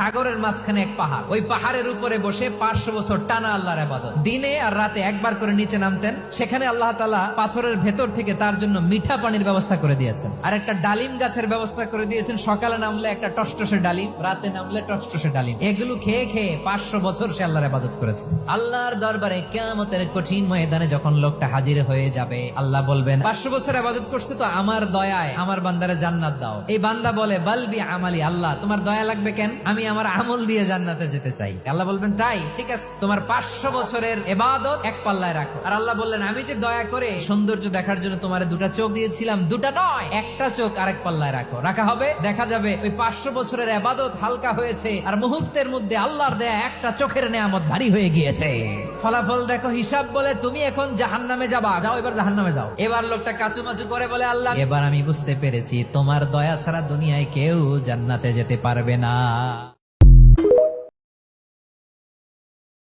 সাগরের মাঝখানে এক পাহাড়, ওই পাহাড়ের উপরে বসে 500 বছর টানা আল্লাহর ইবাদত। দিনে আর রাতে একবার করে নিচে নামতেন। সেখানে আল্লাহ তাআলা পাথরের ভেতর থেকে তার জন্য মিঠা পানির ব্যবস্থা করে দিয়েছেন, আর একটা ডালিম গাছের ব্যবস্থা করে দিয়েছেন। সকালে নামলে একটা টসটসে ডালিম, রাতে নামলে টসটসে ডালিম। এগুলো খেয়ে খেয়ে 500 বছর সে আল্লাহর ইবাদত করেছে। আল্লাহর দরবারে কিয়ামতের কঠিন ময়দানে যখন লোকটা হাজির হয়ে যাবে, আল্লাহ বলবেন 500 বছর ইবাদত করছে তো আমার দয়ায় আমার বান্দারে জান্নাত দাও। এই বান্দা বলে বালবি আমালি, আল্লাহ তোমার দয়া লাগবে কেন, আমি আমার আমল দিয়ে জান্নাতে যেতে চাই। আল্লাহ বলবেন তাই, ঠিক আছে, তোমার 500 বছরের ইবাদত এক পাল্লায় রাখো। আর আল্লাহ বললেন আমি যে দয়া করে সৌন্দর্য দেখার জন্য তোমার দুটা চোখ দিয়েছিলাম, দুটা নয় একটা চোখ আরেক পাল্লায় রাখো। রাখা হবে, দেখা যাবে ওই 500 বছরের ইবাদত হালকা হয়েছে, আর মুহূর্তের মধ্যে আল্লাহর দেয়া একটা চোখের নেয়ামত ভারী হয়ে গিয়েছে। ফলাফল দেখো, হিসাব বলে তুমি এখন জাহান্নামে যাবা, যাও এবার জাহান্নামে যাও। এবার লোকটা কাচুমাচু করে বলে আল্লাহ এবার আমি বুঝতে পেরেছি তোমার দয়া ছাড়া দুনিয়ায় কেউ জান্নাতে যেতে পারবে না।